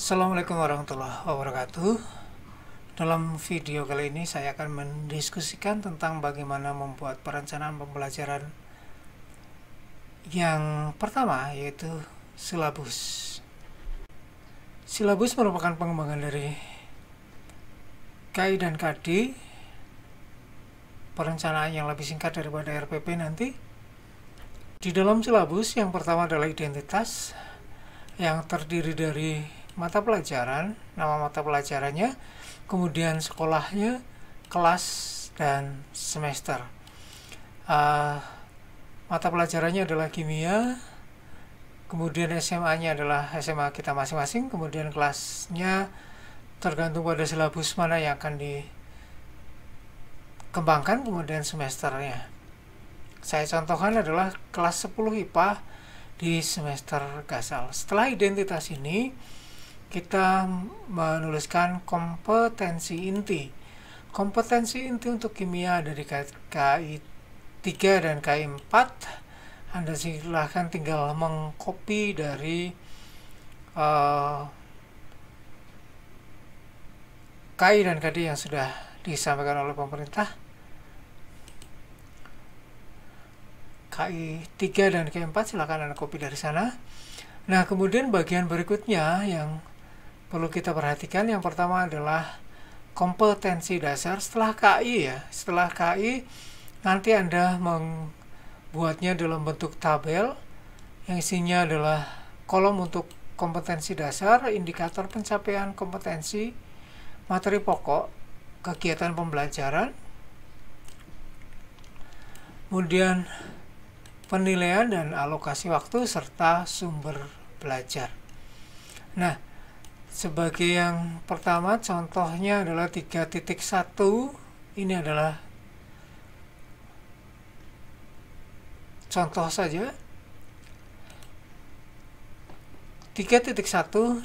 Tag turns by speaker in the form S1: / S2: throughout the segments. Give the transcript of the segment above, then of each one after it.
S1: Assalamualaikum warahmatullahi wabarakatuh. Dalam video kali ini saya akan mendiskusikan tentang bagaimana membuat perencanaan pembelajaran yang pertama, yaitu silabus. Silabus merupakan pengembangan dari KI dan KD, perencanaan yang lebih singkat daripada RPP nanti. Di dalam silabus yang pertama adalah identitas, yang terdiri dari mata pelajaran, nama mata pelajarannya, kemudian sekolahnya, kelas, dan semester. Mata pelajarannya adalah kimia, kemudian SMA-nya adalah SMA kita masing-masing, kemudian kelasnya tergantung pada silabus mana yang akan dikembangkan, kemudian semesternya. Saya contohkan adalah kelas 10 IPA di semester Gasal. Setelah identitas ini, kita menuliskan kompetensi inti. Kompetensi inti untuk kimia dari KI 3 dan KI 4. Anda silahkan tinggal mengcopy dari KI dan KD yang sudah disampaikan oleh pemerintah. KI 3 dan KI 4 silakan Anda copy dari sana. Nah, kemudian bagian berikutnya yang perlu kita perhatikan, yang pertama adalah kompetensi dasar. Setelah KI nanti Anda membuatnya dalam bentuk tabel yang isinya adalah kolom untuk kompetensi dasar, indikator pencapaian kompetensi, materi pokok, kegiatan pembelajaran, kemudian penilaian dan alokasi waktu, serta sumber belajar. Nah, sebagai yang pertama, contohnya adalah 3.1. Ini adalah contoh saja. 3.1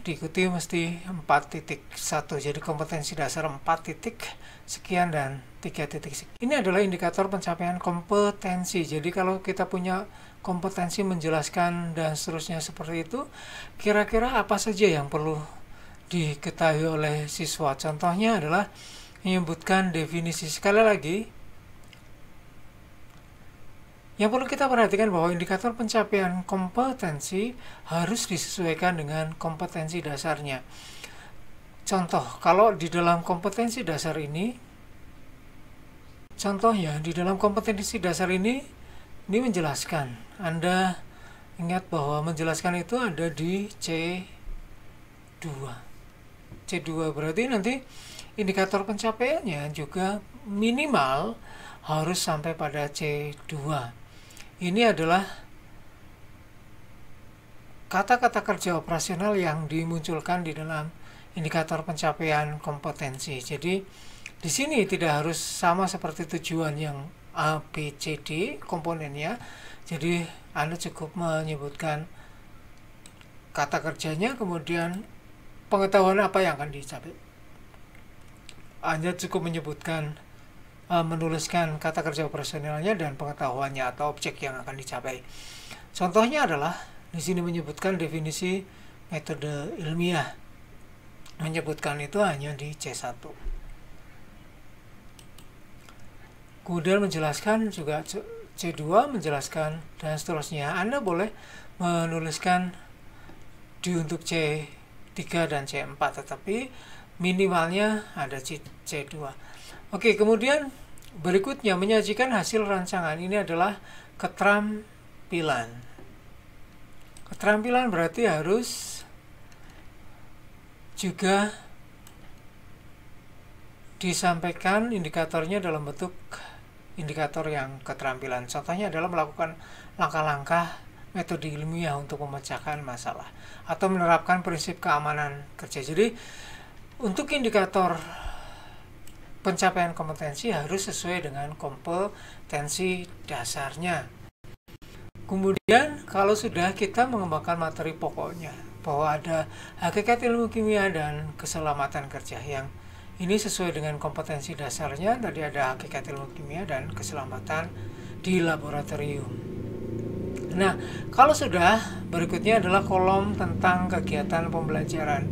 S1: diikuti mesti 4.1. Jadi kompetensi dasar 4 titik sekian dan 3 titik sekian. Ini adalah indikator pencapaian kompetensi. Jadi kalau kita punya kompetensi menjelaskan dan seterusnya seperti itu, kira-kira apa saja yang perlu diketahui oleh siswa. Contohnya adalah menyebutkan definisi. Sekali lagi, yang perlu kita perhatikan bahwa indikator pencapaian kompetensi harus disesuaikan dengan kompetensi dasarnya. Contoh, kalau di dalam kompetensi dasar ini, contohnya di dalam kompetensi dasar ini menjelaskan. Anda ingat bahwa menjelaskan itu ada di C2. C2 berarti nanti indikator pencapaiannya juga minimal harus sampai pada C2. Ini adalah kata-kata kerja operasional yang dimunculkan di dalam indikator pencapaian kompetensi. Jadi di sini tidak harus sama seperti tujuan yang A, B, C, D komponennya. Jadi Anda cukup menyebutkan kata kerjanya, kemudian pengetahuan apa yang akan dicapai. Anda cukup menyebutkan, menuliskan kata kerja operasionalnya dan pengetahuannya atau objek yang akan dicapai. Contohnya adalah di sini menyebutkan definisi metode ilmiah. Menyebutkan itu hanya di C1. Kemudian menjelaskan juga C2, menjelaskan dan seterusnya. Anda boleh menuliskan untuk C3 dan C4, tetapi minimalnya ada C2. Oke, kemudian berikutnya menyajikan hasil rancangan. Ini adalah keterampilan. Keterampilan berarti harus juga disampaikan indikatornya dalam bentuk indikator yang keterampilan. Contohnya adalah melakukan langkah-langkah metode ilmiah untuk memecahkan masalah atau menerapkan prinsip keamanan kerja. Jadi untuk indikator pencapaian kompetensi harus sesuai dengan kompetensi dasarnya. Kemudian kalau sudah kita mengembangkan materi pokoknya, bahwa ada hakikat ilmu kimia dan keselamatan kerja, yang ini sesuai dengan kompetensi dasarnya. Tadi ada hakikat ilmu kimia dan keselamatan di laboratorium. Nah, kalau sudah, berikutnya adalah kolom tentang kegiatan pembelajaran.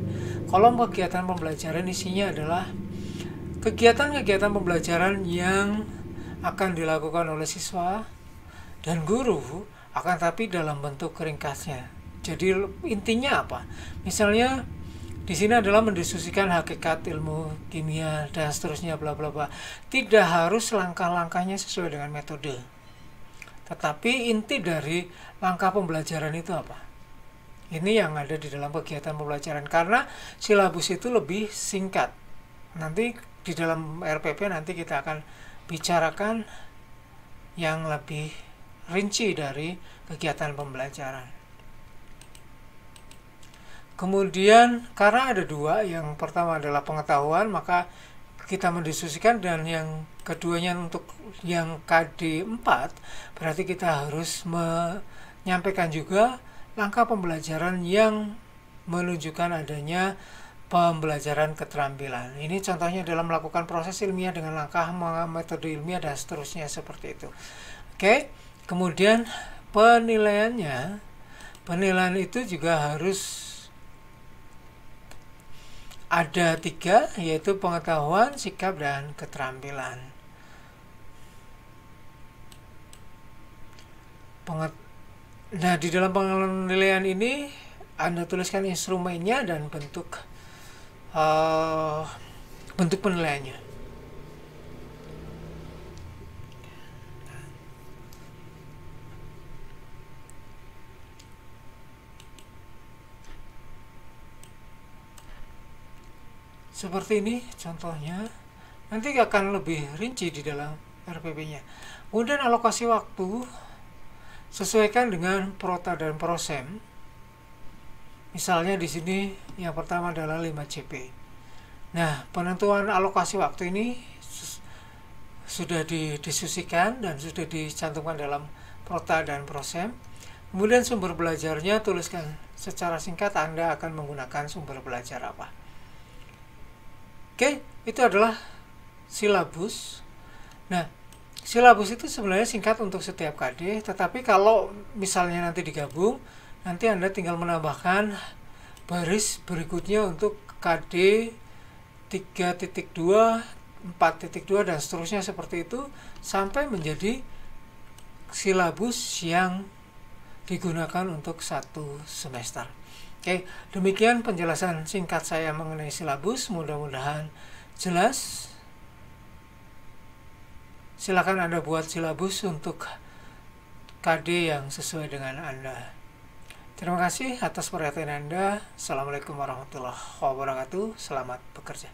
S1: Kolom kegiatan pembelajaran isinya adalah kegiatan-kegiatan pembelajaran yang akan dilakukan oleh siswa dan guru, akan tapi dalam bentuk ringkasnya. Jadi intinya apa? Misalnya di sini adalah mendiskusikan hakikat ilmu kimia dan seterusnya bla bla bla. Tidak harus langkah-langkahnya sesuai dengan metode. Tetapi inti dari langkah pembelajaran itu apa? Ini yang ada di dalam kegiatan pembelajaran, karena silabus itu lebih singkat. Nanti di dalam RPP nanti kita akan bicarakan yang lebih rinci dari kegiatan pembelajaran. Kemudian karena ada dua, yang pertama adalah pengetahuan, maka kita mendiskusikan, dan yang keduanya untuk yang KD 4 berarti kita harus menyampaikan juga langkah pembelajaran yang menunjukkan adanya pembelajaran keterampilan. Ini contohnya dalam melakukan proses ilmiah dengan langkah metode ilmiah dan seterusnya seperti itu. Oke, kemudian penilaiannya, penilaian itu juga harus ada 3, yaitu pengetahuan, sikap, dan keterampilan. Nah, di dalam penilaian ini Anda tuliskan instrumennya dan bentuk penilaiannya. Seperti ini contohnya. Nanti akan lebih rinci di dalam RPP-nya. Kemudian alokasi waktu sesuaikan dengan prota dan prosem. Misalnya di sini yang pertama adalah 5 CP. Nah, penentuan alokasi waktu ini sudah didiskusikan dan sudah dicantumkan dalam prota dan prosem. Kemudian sumber belajarnya tuliskan secara singkat Anda akan menggunakan sumber belajar apa. Oke, itu adalah silabus. Nah, silabus itu sebenarnya singkat untuk setiap KD, tetapi kalau misalnya nanti digabung, nanti Anda tinggal menambahkan baris berikutnya untuk KD 3.2, 4.2 dan seterusnya seperti itu sampai menjadi silabus yang digunakan untuk 1 semester. Oke, demikian penjelasan singkat saya mengenai silabus. Mudah-mudahan jelas. Silakan Anda buat silabus untuk KD yang sesuai dengan Anda. Terima kasih atas perhatian Anda. Assalamualaikum warahmatullahi wabarakatuh. Selamat bekerja.